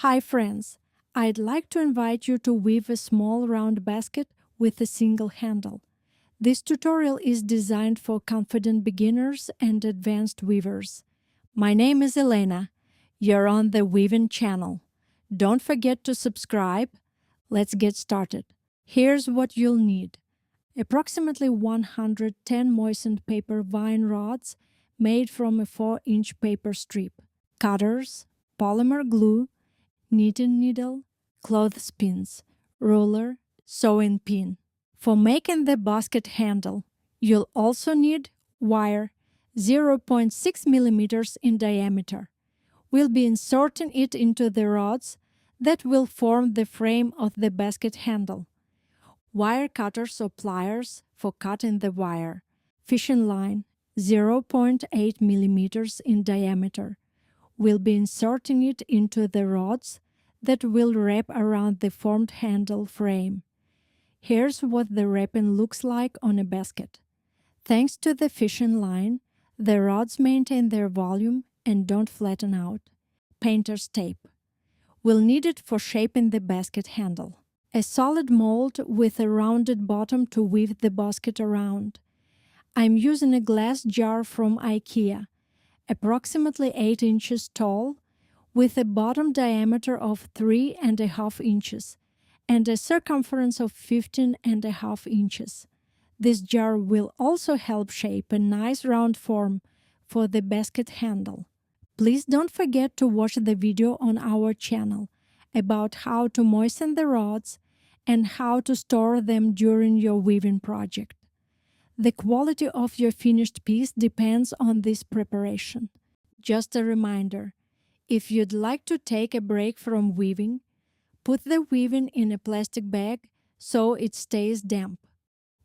Hi friends, I'd like to invite you to weave a small round basket with a single handle. This tutorial is designed for confident beginners and advanced weavers. My name is Elena. You're on the Weevyn channel. Don't forget to subscribe. Let's get started. Here's what you'll need. Approximately 110 moistened paper vine rods made from a 4-inch paper strip, cutters, polymer glue, knitting needle, clothespins, ruler, sewing pin. For making the basket handle, you'll also need wire 0.6 millimeters in diameter. We'll be inserting it into the rods that will form the frame of the basket handle. Wire cutters or pliers for cutting the wire. Fishing line 0.8 millimeters in diameter. We'll be inserting it into the rods that will wrap around the formed handle frame. Here's what the wrapping looks like on a basket. Thanks to the fishing line, the rods maintain their volume and don't flatten out. Painter's tape. We'll need it for shaping the basket handle. A solid mold with a rounded bottom to weave the basket around. I'm using a glass jar from IKEA, approximately 8 inches tall, with a bottom diameter of 3.5 inches and a circumference of 15.5 inches. This jar will also help shape a nice round form for the basket handle. Please don't forget to watch the video on our channel about how to moisten the rods and how to store them during your weaving project. The quality of your finished piece depends on this preparation. Just a reminder, if you'd like to take a break from weaving, put the weaving in a plastic bag so it stays damp.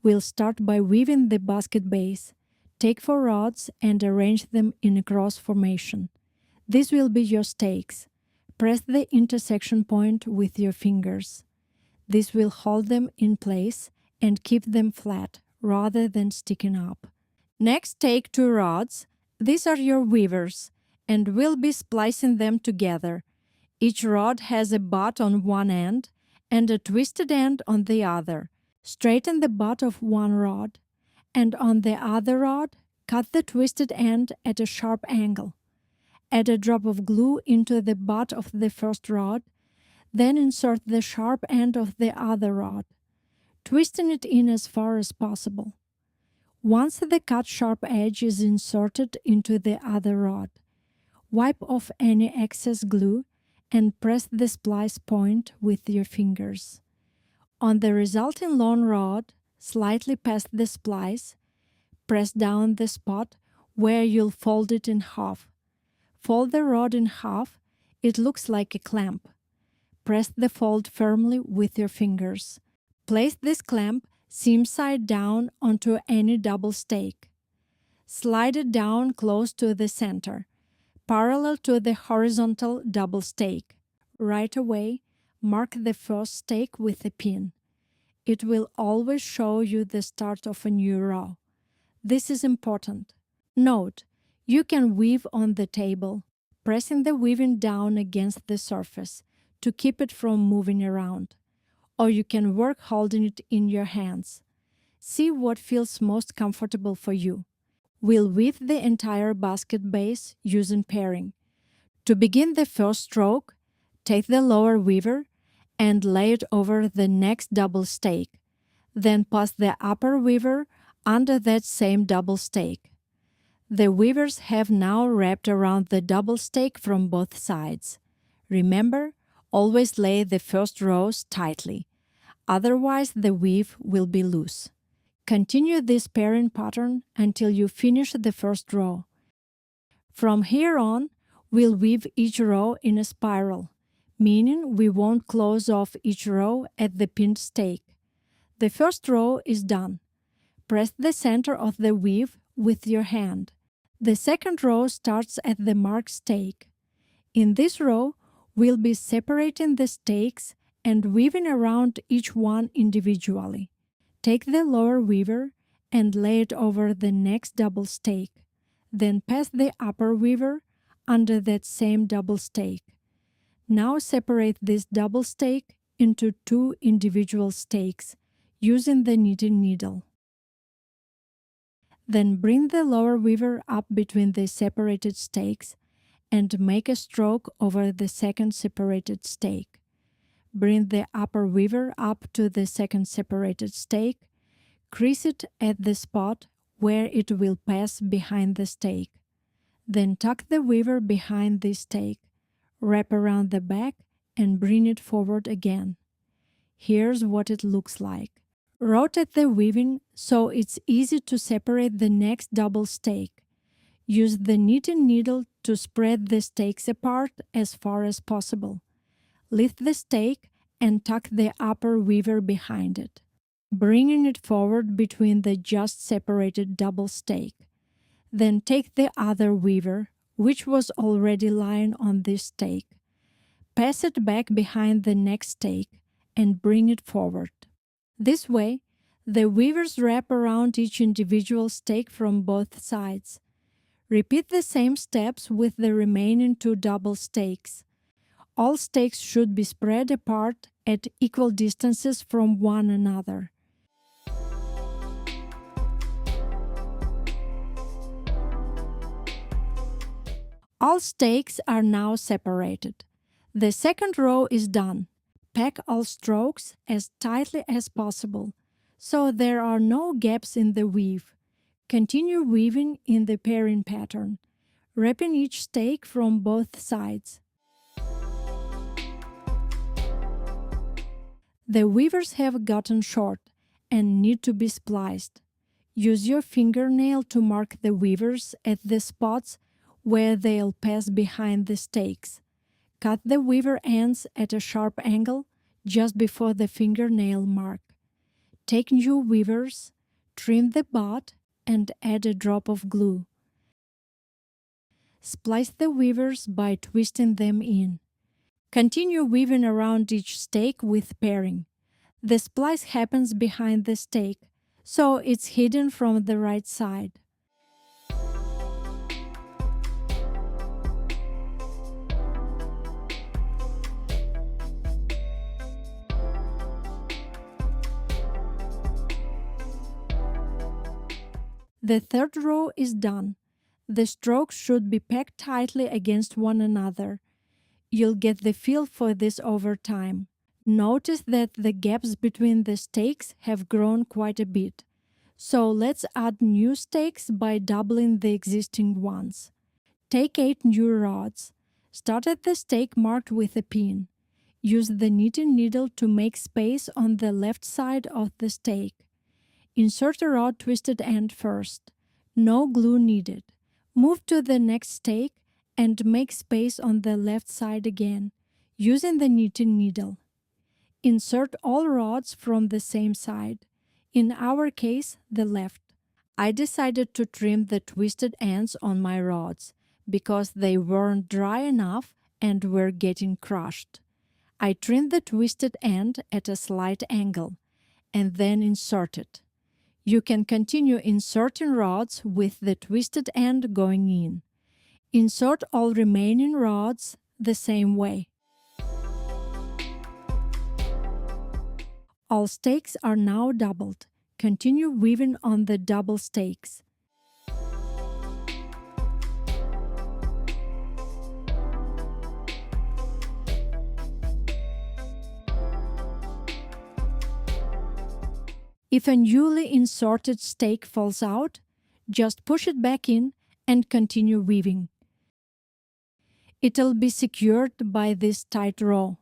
We'll start by weaving the basket base. Take 4 rods and arrange them in a cross formation. These will be your stakes. Press the intersection point with your fingers. This will hold them in place and keep them flat rather than sticking up. Next, take 2 rods. These are your weavers, and we'll be splicing them together. Each rod has a butt on one end and a twisted end on the other. Straighten the butt of one rod, and on the other rod, cut the twisted end at a sharp angle. Add a drop of glue into the butt of the first rod, then insert the sharp end of the other rod, twisting it in as far as possible. Once the cut sharp edge is inserted into the other rod, wipe off any excess glue and press the splice point with your fingers. On the resulting long rod, slightly past the splice, press down the spot where you'll fold it in half. Fold the rod in half, it looks like a clamp. Press the fold firmly with your fingers. Place this clamp seam side down onto any double stake. Slide it down close to the center, parallel to the horizontal double stake. Right away, mark the first stake with a pin. It will always show you the start of a new row. This is important. Note, you can weave on the table, pressing the weaving down against the surface to keep it from moving around, or you can work holding it in your hands. See what feels most comfortable for you. We'll weave the entire basket base using pairing. To begin the first stroke, take the lower weaver and lay it over the next double stake. Then pass the upper weaver under that same double stake. The weavers have now wrapped around the double stake from both sides. Remember, always lay the first rows tightly, otherwise the weave will be loose. Continue this pairing pattern until you finish the first row. From here on, we'll weave each row in a spiral, meaning we won't close off each row at the pinned stake. The first row is done. Press the center of the weave with your hand. The second row starts at the marked stake. In this row, we'll be separating the stakes and weaving around each one individually. Take the lower weaver and lay it over the next double stake. Then pass the upper weaver under that same double stake. Now separate this double stake into 2 individual stakes using the knitting needle. Then bring the lower weaver up between the separated stakes and make a stroke over the second separated stake. Bring the upper weaver up to the second separated stake, crease it at the spot where it will pass behind the stake. Then tuck the weaver behind the stake, wrap around the back and bring it forward again. Here's what it looks like. Rotate the weaving so it's easy to separate the next double stake. Use the knitting needle to spread the stakes apart as far as possible. Lift the stake and tuck the upper weaver behind it, bringing it forward between the just separated double stake. Then take the other weaver, which was already lying on this stake, pass it back behind the next stake and bring it forward. This way, the weavers wrap around each individual stake from both sides. Repeat the same steps with the remaining 2 double stakes. All stakes should be spread apart at equal distances from one another. All stakes are now separated. The second row is done. Pack all strokes as tightly as possible, so there are no gaps in the weave. Continue weaving in the pairing pattern, wrapping each stake from both sides. The weavers have gotten short and need to be spliced. Use your fingernail to mark the weavers at the spots where they'll pass behind the stakes. Cut the weaver ends at a sharp angle just before the fingernail mark. Take new weavers, trim the butt, and add a drop of glue. Splice the weavers by twisting them in. Continue weaving around each stake with pairing. The splice happens behind the stake, so it's hidden from the right side. The third row is done. The strokes should be packed tightly against one another. You'll get the feel for this over time. Notice that the gaps between the stakes have grown quite a bit. So let's add new stakes by doubling the existing ones. Take 8 new rods. Start at the stake marked with a pin. Use the knitting needle to make space on the left side of the stake. Insert a rod twisted end first. No glue needed. Move to the next stake and make space on the left side again, using the knitting needle. Insert all rods from the same side, in our case, the left. I decided to trim the twisted ends on my rods because they weren't dry enough and were getting crushed. I trimmed the twisted end at a slight angle and then inserted. You can continue inserting rods with the twisted end going in. Insert all remaining rods the same way. All stakes are now doubled. Continue weaving on the double stakes. If a newly inserted stake falls out, just push it back in and continue weaving. It'll be secured by this tight row.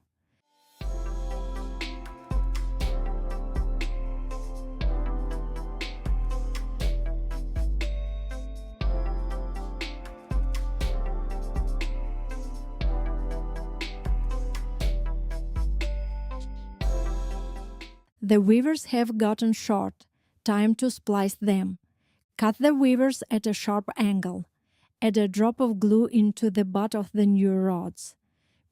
The weavers have gotten short. Time to splice them. Cut the weavers at a sharp angle. Add a drop of glue into the butt of the new rods.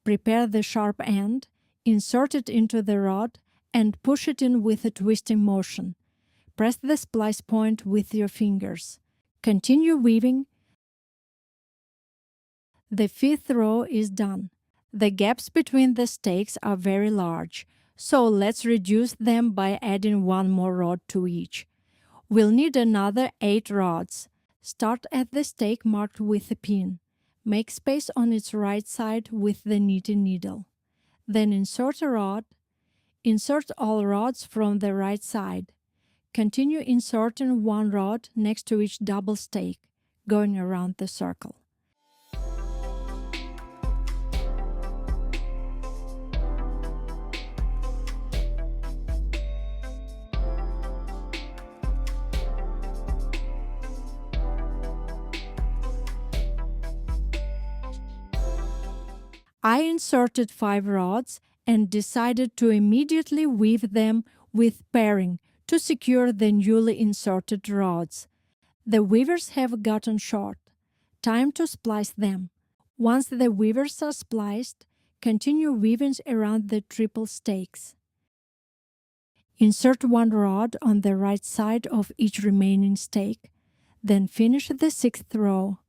Prepare the sharp end, insert it into the rod, and push it in with a twisting motion. Press the splice point with your fingers. Continue weaving. The 5th row is done. The gaps between the stakes are very large, so let's reduce them by adding one more rod to each. We'll need another 8 rods. Start at the stake marked with a pin. Make space on its right side with the knitting needle. Then insert a rod. Insert all rods from the right side. Continue inserting one rod next to each double stake, going around the circle. I inserted 5 rods and decided to immediately weave them with pairing to secure the newly inserted rods. The weavers have gotten short. Time to splice them. Once the weavers are spliced, continue weaving around the triple stakes. Insert one rod on the right side of each remaining stake, then finish the 6th row.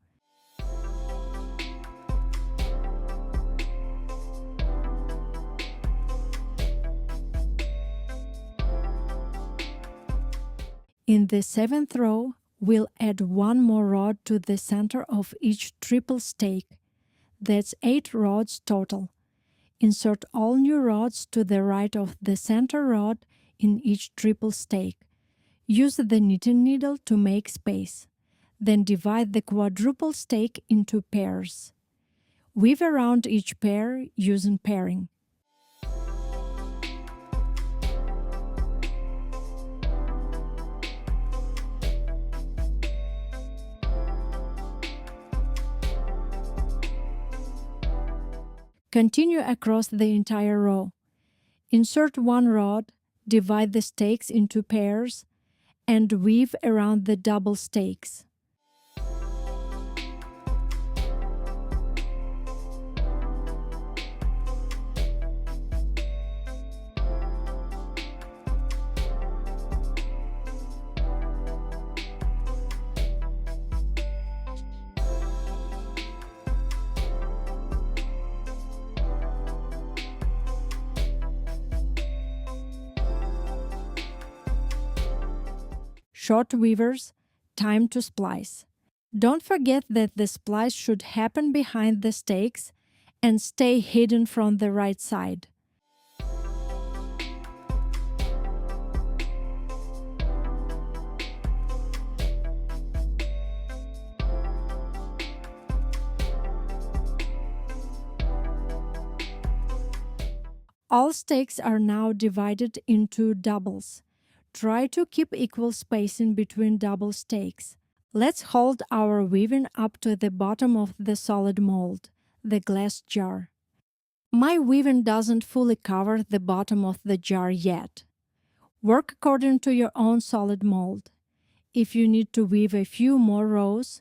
In the 7th row, we'll add one more rod to the center of each triple stake. That's 8 rods total. Insert all new rods to the right of the center rod in each triple stake. Use the knitting needle to make space. Then divide the quadruple stake into pairs. Weave around each pair using pairing. Continue across the entire row. Insert one rod, divide the stakes into pairs, and weave around the double stakes. Short weavers, time to splice. Don't forget that the splice should happen behind the stakes and stay hidden from the right side. All stakes are now divided into doubles. Try to keep equal spacing between double stakes. Let's hold our weaving up to the bottom of the solid mold, the glass jar. My weaving doesn't fully cover the bottom of the jar yet. Work according to your own solid mold. If you need to weave a few more rows,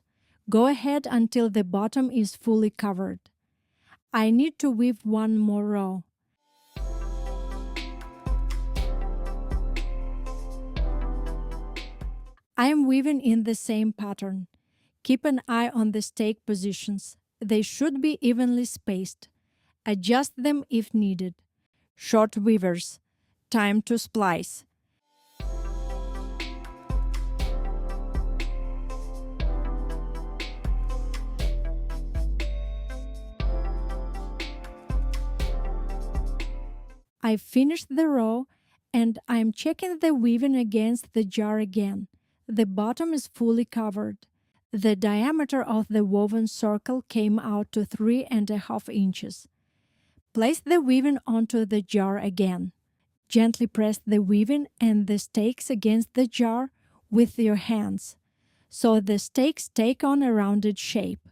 go ahead until the bottom is fully covered. I need to weave one more row. I am weaving in the same pattern. Keep an eye on the stake positions. They should be evenly spaced. Adjust them if needed. Short weavers. Time to splice. I've finished the row and I'm checking the weaving against the jar again. The bottom is fully covered. The diameter of the woven circle came out to 3.5 inches. Place the weaving onto the jar again. Gently press the weaving and the stakes against the jar with your hands, so the stakes take on a rounded shape.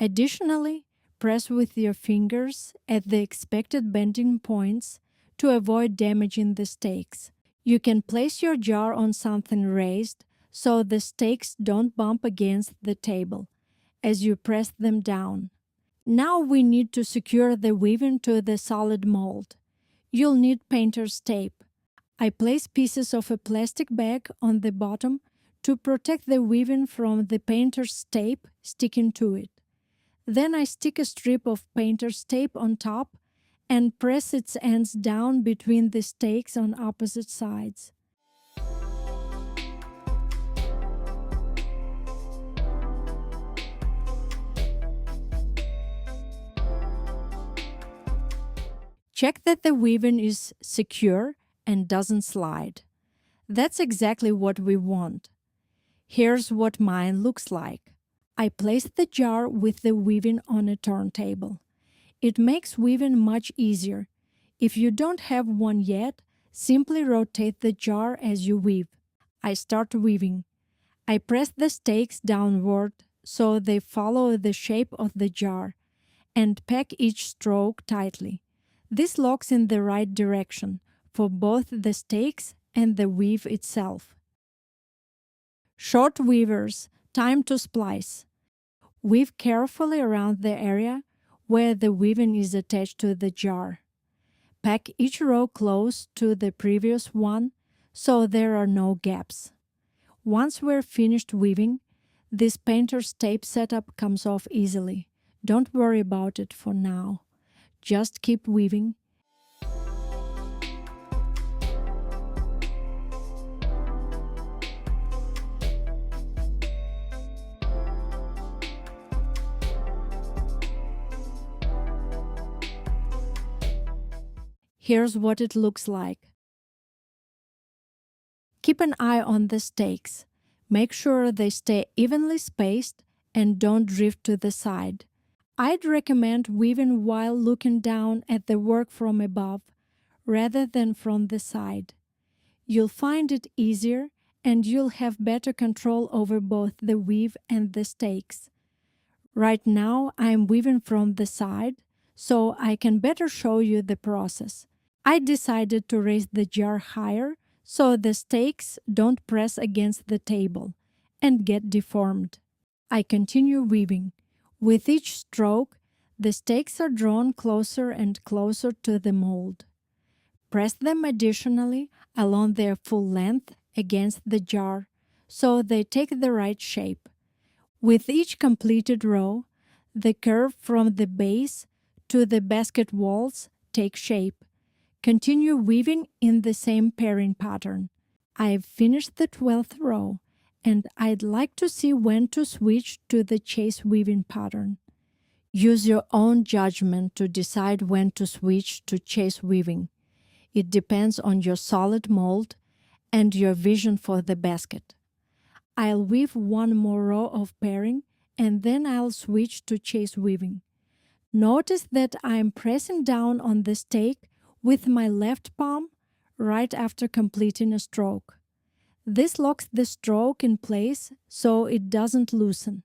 Additionally, press with your fingers at the expected bending points to avoid damaging the stakes. You can place your jar on something raised so the stakes don't bump against the table as you press them down. Now we need to secure the weaving to the solid mold. You'll need painter's tape. I place pieces of a plastic bag on the bottom to protect the weaving from the painter's tape sticking to it. Then I stick a strip of painter's tape on top and press its ends down between the stakes on opposite sides. Check that the weaving is secure and doesn't slide. That's exactly what we want. Here's what mine looks like. I placed the jar with the weaving on a turntable. It makes weaving much easier. If you don't have one yet, simply rotate the jar as you weave. I start weaving. I press the stakes downward so they follow the shape of the jar and pack each stroke tightly. This locks in the right direction for both the stakes and the weave itself. Short weavers, time to splice. Weave carefully around the area where the weaving is attached to the jar. Pack each row close to the previous one so there are no gaps. Once we're finished weaving, this painter's tape setup comes off easily. Don't worry about it for now. Just keep weaving. Here's what it looks like. Keep an eye on the stakes. Make sure they stay evenly spaced and don't drift to the side. I'd recommend weaving while looking down at the work from above rather than from the side. You'll find it easier and you'll have better control over both the weave and the stakes. Right now I'm weaving from the side, so I can better show you the process. I decided to raise the jar higher so the stakes don't press against the table and get deformed. I continue weaving. With each stroke, the stakes are drawn closer and closer to the mold. Press them additionally along their full length against the jar so they take the right shape. With each completed row, the curve from the base to the basket walls take shape. Continue weaving in the same pairing pattern. I've finished the 12th row, and I'd like to see when to switch to the chase weaving pattern. Use your own judgment to decide when to switch to chase weaving. It depends on your solid mold and your vision for the basket. I'll weave one more row of pairing and then I'll switch to chase weaving. Notice that I'm pressing down on the stake with my left palm right after completing a stroke. This locks the stroke in place so it doesn't loosen.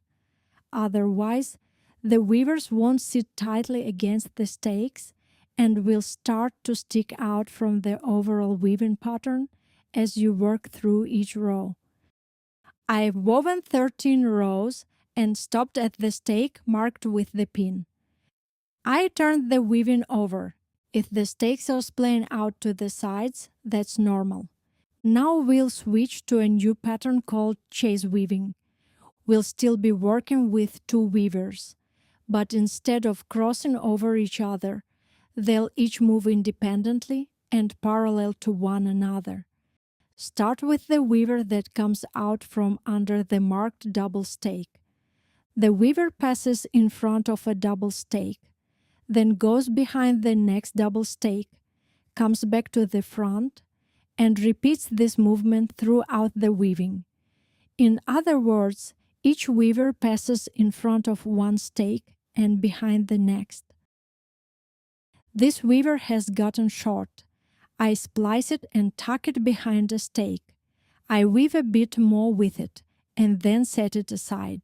Otherwise, the weavers won't sit tightly against the stakes and will start to stick out from the overall weaving pattern as you work through each row. I've woven 13 rows and stopped at the stake marked with the pin. I turned the weaving over. If the stakes are splaying out to the sides, that's normal. Now we'll switch to a new pattern called chase weaving. We'll still be working with two weavers, but instead of crossing over each other, they'll each move independently and parallel to one another. Start with the weaver that comes out from under the marked double stake. The weaver passes in front of a double stake, then goes behind the next double stake, comes back to the front, and repeats this movement throughout the weaving. In other words, each weaver passes in front of one stake and behind the next. This weaver has gotten short. I splice it and tuck it behind a stake. I weave a bit more with it and then set it aside.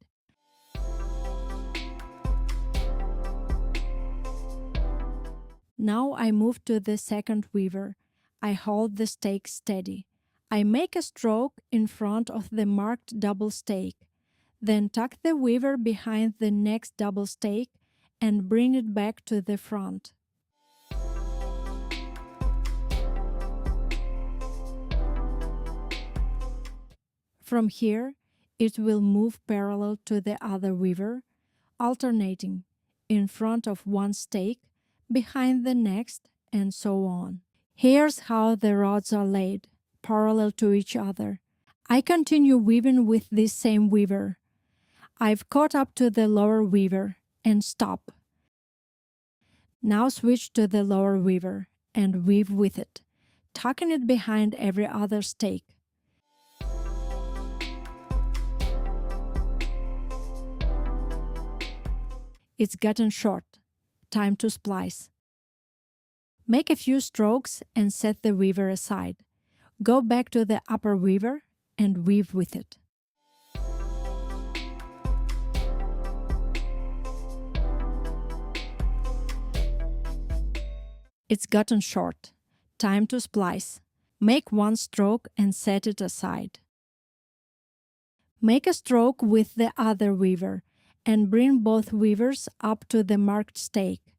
Now I move to the second weaver. I hold the stake steady. I make a stroke in front of the marked double stake, then tuck the weaver behind the next double stake and bring it back to the front. From here, it will move parallel to the other weaver, alternating in front of one stake, behind the next, and so on. Here's how the rods are laid, parallel to each other. I continue weaving with this same weaver. I've caught up to the lower weaver and stop. Now switch to the lower weaver and weave with it, tucking it behind every other stake. It's gotten short. Time to splice. Make a few strokes and set the weaver aside. Go back to the upper weaver and weave with it. It's gotten short. Time to splice. Make one stroke and set it aside. Make a stroke with the other weaver and bring both weavers up to the marked stake.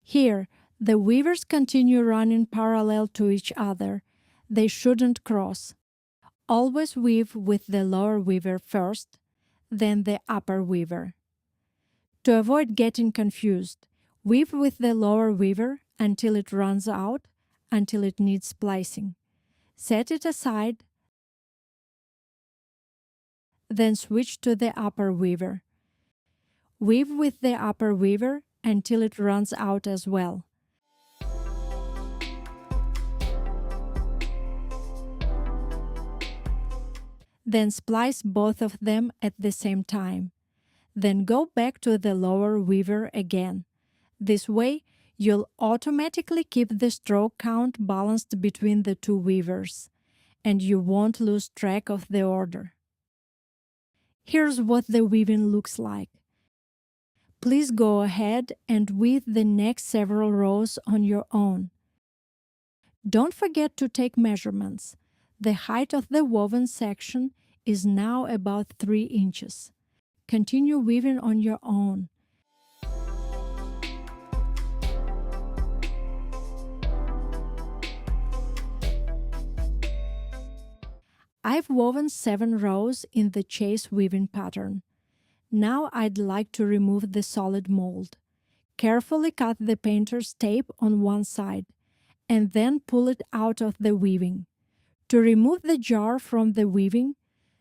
Here, the weavers continue running parallel to each other. They shouldn't cross. Always weave with the lower weaver first, then the upper weaver. To avoid getting confused, weave with the lower weaver until it runs out, until it needs splicing. Set it aside, then switch to the upper weaver. Weave with the upper weaver until it runs out as well. Then splice both of them at the same time. Then go back to the lower weaver again. This way, you'll automatically keep the stroke count balanced between the two weavers, and you won't lose track of the order. Here's what the weaving looks like. Please go ahead and weave the next several rows on your own. Don't forget to take measurements. The height of the woven section is now about 3 inches. Continue weaving on your own. I've woven 7 rows in the chase weaving pattern. Now I'd like to remove the solid mold. Carefully cut the painter's tape on one side and then pull it out of the weaving. To remove the jar from the weaving,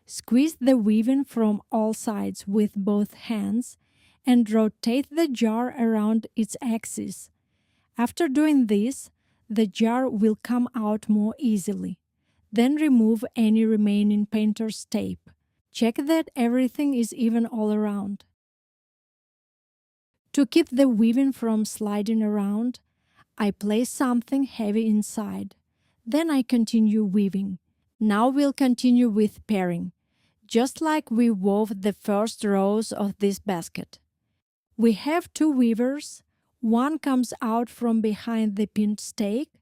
squeeze the weaving from all sides with both hands and rotate the jar around its axis. After doing this, the jar will come out more easily. Then remove any remaining painter's tape. Check that everything is even all around. To keep the weaving from sliding around, I place something heavy inside. Then I continue weaving. Now we'll continue with pairing, just like we wove the first rows of this basket. We have 2 weavers. One comes out from behind the pinned stake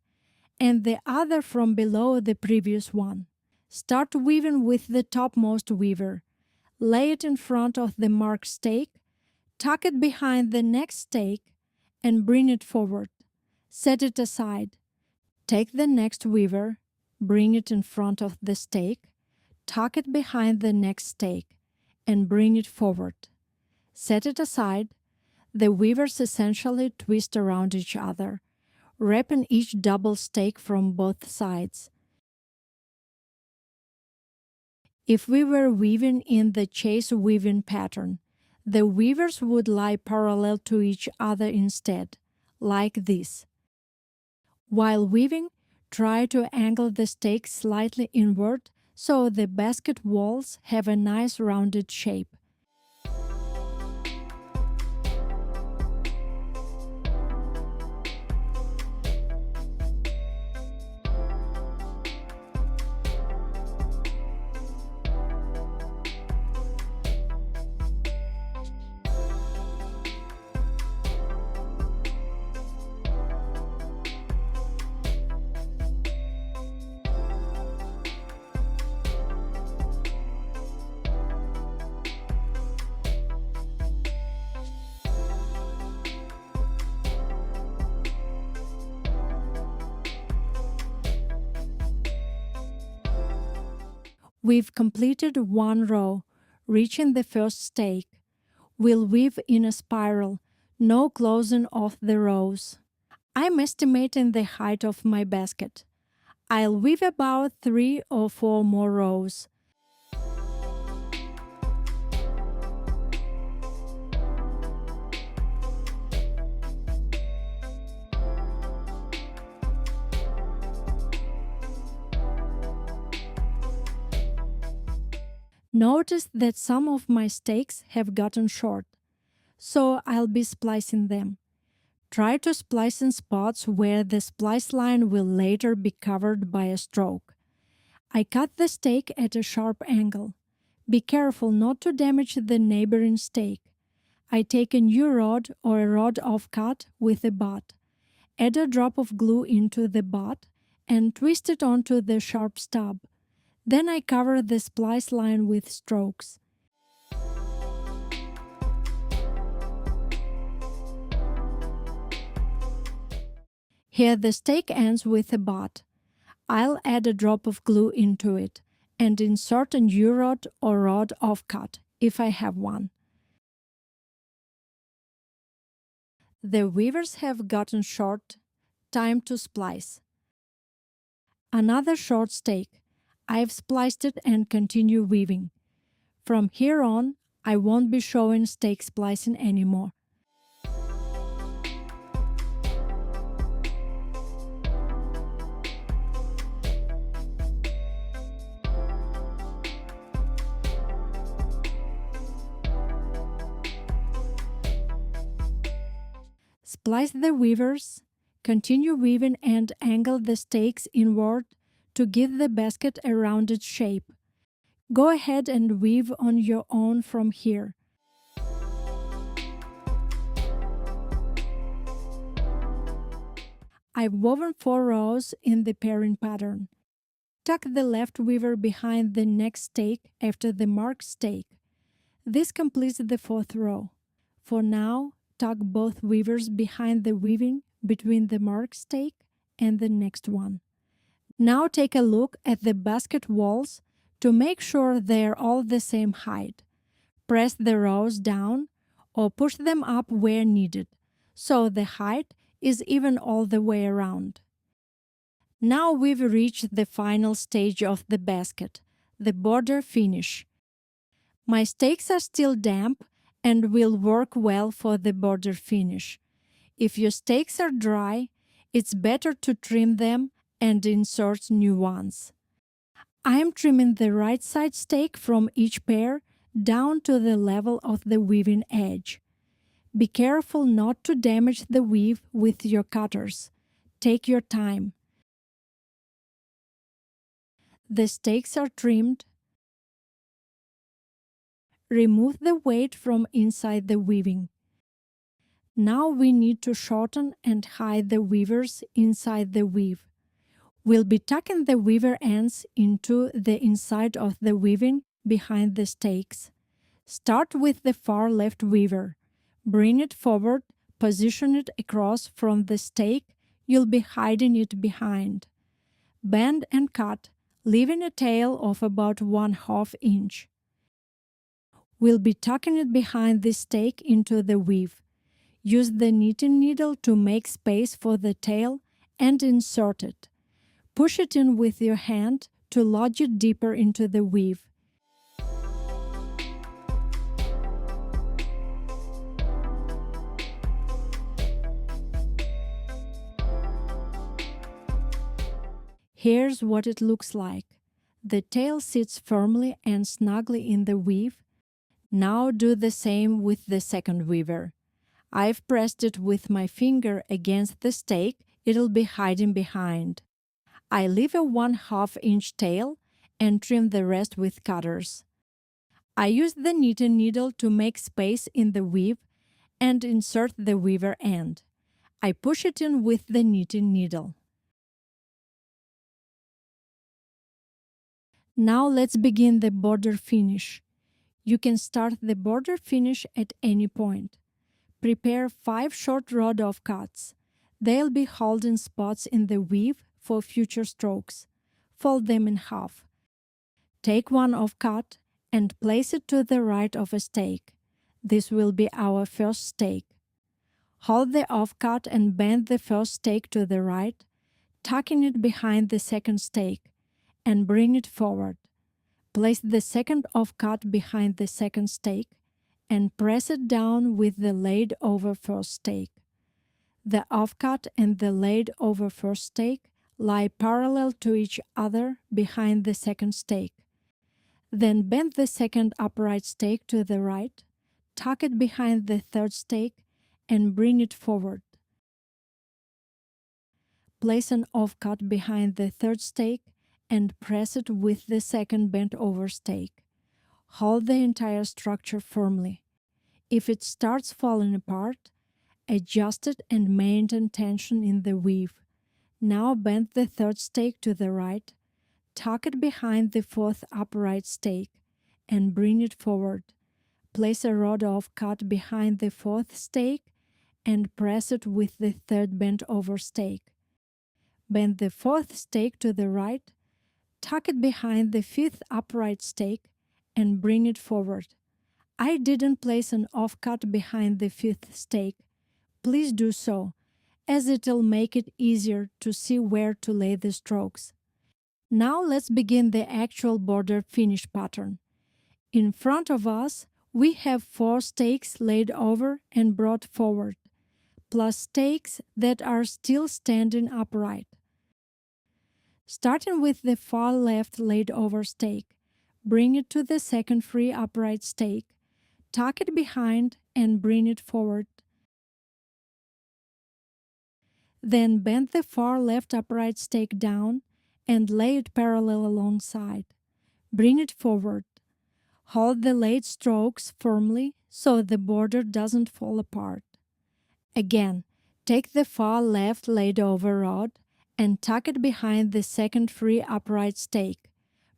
and the other from below the previous one. Start weaving with the topmost weaver. Lay it in front of the marked stake, tuck it behind the next stake, and bring it forward. Set it aside. Take the next weaver, bring it in front of the stake, tuck it behind the next stake, and bring it forward. Set it aside. The weavers essentially twist around each other, wrapping each double stake from both sides. If we were weaving in the chase weaving pattern, the weavers would lie parallel to each other instead, like this. While weaving, try to angle the stake slightly inward so the basket walls have a nice rounded shape. We've completed 1 row. reaching the first stake. We'll weave in a spiral, no closing off the rows. I'm estimating the height of my basket. I'll weave about 3 or 4 more rows. Notice that some of my stakes have gotten short, so I'll be splicing them. Try to splice in spots where the splice line will later be covered by a stroke. I cut the stake at a sharp angle. Be careful not to damage the neighboring stake. I take a new rod or a rod offcut with a butt. Add a drop of glue into the butt and twist it onto the sharp stub. Then I cover the splice line with strokes. Here the stake ends with a butt. I'll add a drop of glue into it and insert a new rod or rod offcut if I have one. The weavers have gotten short. Time to splice. Another short stake. I've spliced it and continue weaving. From here on, I won't be showing stake splicing anymore. Splice the weavers, continue weaving and angle the stakes inward to give the basket a rounded shape. Go ahead and weave on your own from here. I've woven 4 rows in the pairing pattern. Tuck the left weaver behind the next stake after the marked stake. This completes the 4th row. For now, tuck both weavers behind the weaving between the marked stake and the next one. Now take a look at the basket walls to make sure they're all the same height. Press the rows down or push them up where needed, so the height is even all the way around. Now we've reached the final stage of the basket, the border finish. My stakes are still damp and will work well for the border finish. If your stakes are dry, it's better to trim them and insert new ones. I am trimming the right side stake from each pair down to the level of the weaving edge. Be careful not to damage the weave with your cutters. Take your time. The stakes are trimmed. Remove the weight from inside the weaving. Now we need to shorten and hide the weavers inside the weave. We'll be tucking the weaver ends into the inside of the weaving behind the stakes. Start with the far left weaver. Bring it forward, position it across from the stake you'll be hiding it behind. Bend and cut, leaving a tail of about 1/2 inch. We'll be tucking it behind the stake into the weave. Use the knitting needle to make space for the tail and insert it. Push it in with your hand to lodge it deeper into the weave. Here's what it looks like. The tail sits firmly and snugly in the weave. Now do the same with the second weaver. I've pressed it with my finger against the stake it'll be hiding behind. I leave a 1/2 inch tail and trim the rest with cutters. I use the knitting needle to make space in the weave and insert the weaver end. I push it in with the knitting needle. Now let's begin the border finish. You can start the border finish at any point. Prepare 5 short rod offcuts. They'll be holding spots in the weave for future strokes. Fold them in half. Take one offcut and place it to the right of a stake. This will be our first stake. Hold the offcut and bend the first stake to the right, tucking it behind the second stake, and bring it forward. Place the second offcut behind the second stake and press it down with the laid over first stake. The offcut and the laid over first stake lie parallel to each other behind the second stake. Then bend the second upright stake to the right, tuck it behind the third stake, and bring it forward. Place an offcut behind the third stake and press it with the second bent over stake. Hold the entire structure firmly. If it starts falling apart, adjust it and maintain tension in the weave. Now bend the third stake to the right, tuck it behind the fourth upright stake, and bring it forward. Place a rod offcut behind the fourth stake and press it with the third bent over stake. Bend the fourth stake to the right, tuck it behind the fifth upright stake, and bring it forward. I didn't place an offcut behind the fifth stake. Please do so, as it'll make it easier to see where to lay the strokes. Now let's begin the actual border finish pattern. In front of us, we have 4 stakes laid over and brought forward, plus stakes that are still standing upright. Starting with the far left laid over stake, bring it to the second free upright stake, tuck it behind and bring it forward. Then bend the far left upright stake down and lay it parallel alongside. Bring it forward. Hold the laid strokes firmly so the border doesn't fall apart. Again, take the far left laid over rod and tuck it behind the second free upright stake.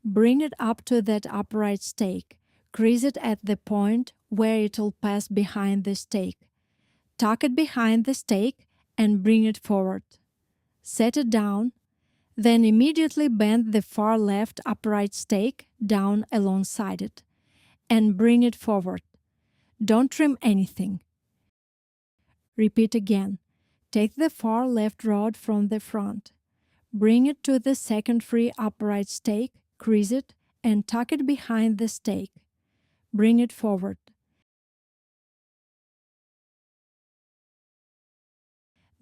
Bring it up to that upright stake. Crease it at the point where it'll pass behind the stake. Tuck it behind the stake and bring it forward. Set it down, then immediately bend the far left upright stake down alongside it and bring it forward. Don't trim anything. Repeat again. Take the far left rod from the front. Bring it to the second free upright stake, crease it, and tuck it behind the stake. Bring it forward.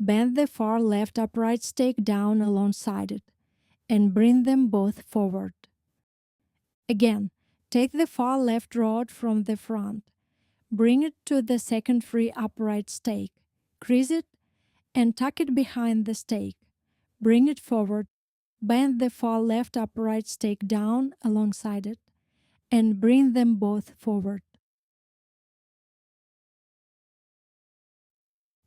Bend the far left upright stake down alongside it and bring them both forward. Again, take the far left rod from the front. Bring it to the second free upright stake. Crease it and tuck it behind the stake. Bring it forward. Bend the far left upright stake down alongside it and bring them both forward.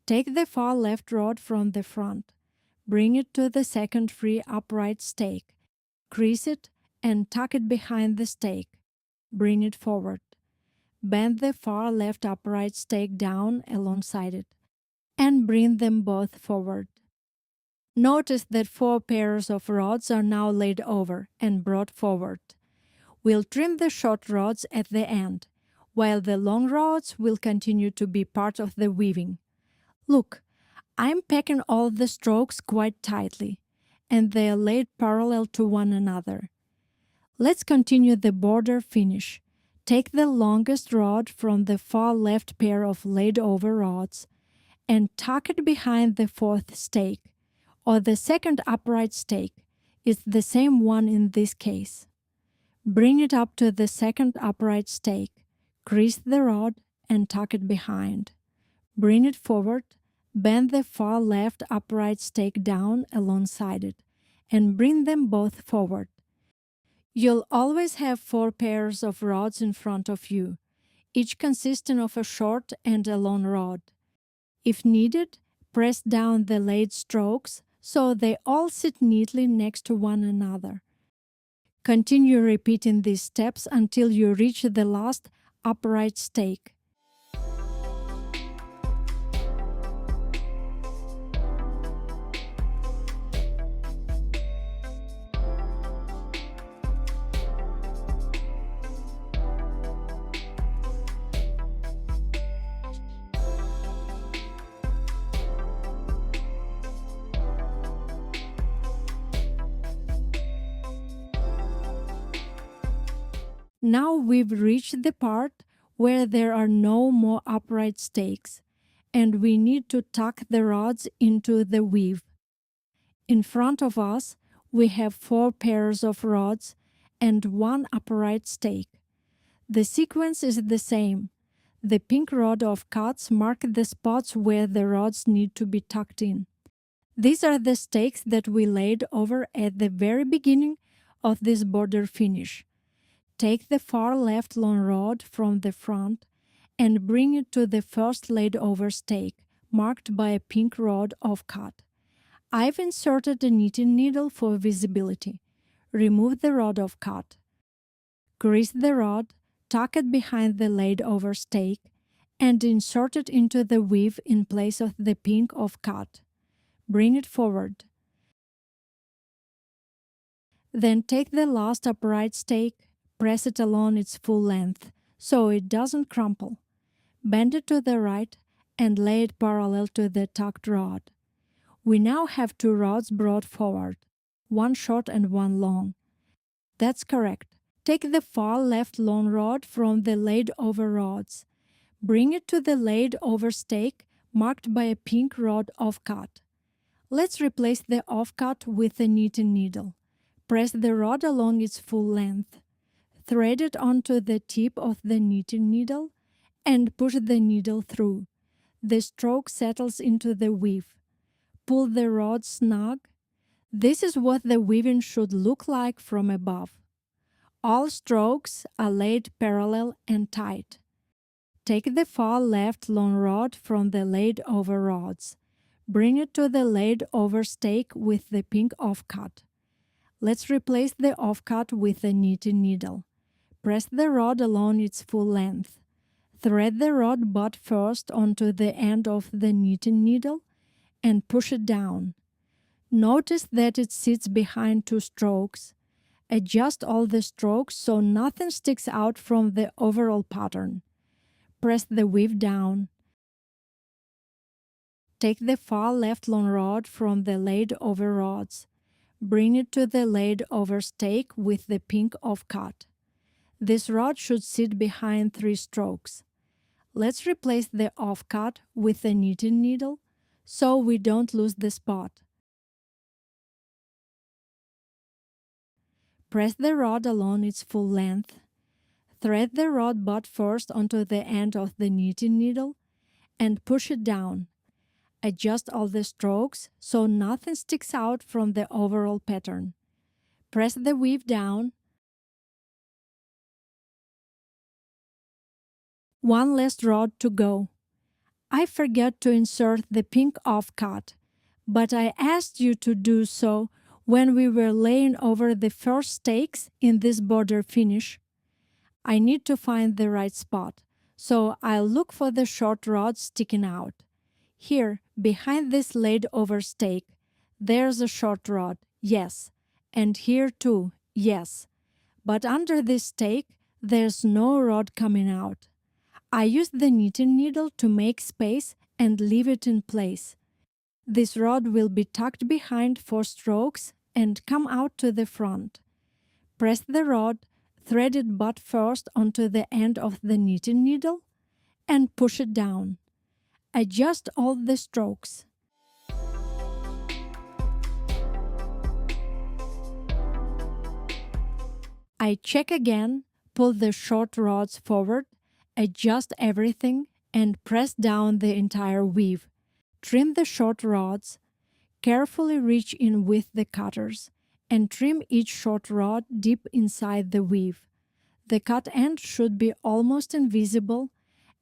Take the far left rod from the front. Bring it to the second free upright stake. Crease it and tuck it behind the stake. Bring it forward. Bend the far left upright stake down alongside it and bring them both forward. Notice that 4 pairs of rods are now laid over and brought forward. We'll trim the short rods at the end, while the long rods will continue to be part of the weaving. Look, I'm packing all the strokes quite tightly, and they are laid parallel to one another. Let's continue the border finish. Take the longest rod from the far left pair of laid over rods and tuck it behind the fourth stake, or the second upright stake. It's the same one in this case. Bring it up to the second upright stake, crease the rod and tuck it behind. Bring it forward, bend the far left upright stake down alongside it, and bring them both forward. You'll always have 4 pairs of rods in front of you, each consisting of a short and a long rod. If needed, press down the laid strokes so they all sit neatly next to one another. Continue repeating these steps until you reach the last upright stake. Now we've reached the part where there are no more upright stakes, and we need to tuck the rods into the weave. In front of us, we have 4 pairs of rods and 1 upright stake. The sequence is the same. The pink rod of cuts mark the spots where the rods need to be tucked in. These are the stakes that we laid over at the very beginning of this border finish. Take the far left long rod from the front and bring it to the first laid over stake, marked by a pink rod of cut. I've inserted a knitting needle for visibility. Remove the rod of cut. Grease the rod, tuck it behind the laid over stake, and insert it into the weave in place of the pink of cut. Bring it forward. Then take the last upright stake, press it along its full length so it doesn't crumple. Bend it to the right and lay it parallel to the tucked rod. We now have 2 rods brought forward, 1 short and 1 long. That's correct. Take the far left long rod from the laid over rods. Bring it to the laid over stake marked by a pink rod off cut. Let's replace the off cut with a knitting needle. Press the rod along its full length. Thread it onto the tip of the knitting needle and push the needle through. The stroke settles into the weave. Pull the rod snug. This is what the weaving should look like from above. All strokes are laid parallel and tight. Take the far left long rod from the laid over rods. Bring it to the laid over stake with the pink offcut. Let's replace the offcut with a knitting needle. Press the rod along its full length. Thread the rod butt first onto the end of the knitting needle and push it down. Notice that it sits behind 2 strokes. Adjust all the strokes so nothing sticks out from the overall pattern. Press the weave down. Take the far left long rod from the laid over rods. Bring it to the laid over stake with the pink offcut. This rod should sit behind 3 strokes. Let's replace the offcut with a knitting needle so we don't lose the spot. Press the rod along its full length. Thread the rod butt first onto the end of the knitting needle and push it down. Adjust all the strokes so nothing sticks out from the overall pattern. Press the weave down. One last rod to go. I forgot to insert the pink offcut, but I asked you to do so when we were laying over the first stakes in this border finish. I need to find the right spot, so I'll look for the short rod sticking out. Here, behind this laid over stake, there's a short rod, yes, and here too, yes. But under this stake, there's no rod coming out. I used the knitting needle to make space and leave it in place. This rod will be tucked behind 4 strokes and come out to the front. Press the rod, thread it butt first onto the end of the knitting needle, and push it down. Adjust all the strokes. I check again, pull the short rods forward, adjust everything, and press down the entire weave. Trim the short rods. Carefully reach in with the cutters and trim each short rod deep inside the weave. The cut end should be almost invisible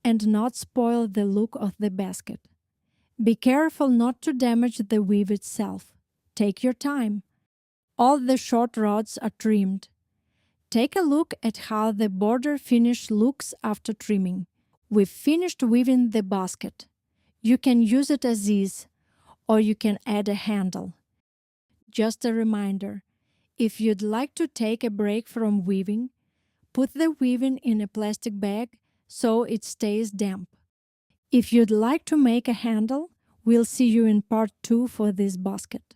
and not spoil the look of the basket. Be careful not to damage the weave itself. Take your time. All the short rods are trimmed. Take a look at how the border finish looks after trimming. We've finished weaving the basket. You can use it as is, or you can add a handle. Just a reminder, if you'd like to take a break from weaving, put the weaving in a plastic bag so it stays damp. If you'd like to make a handle, we'll see you in part 2 for this basket.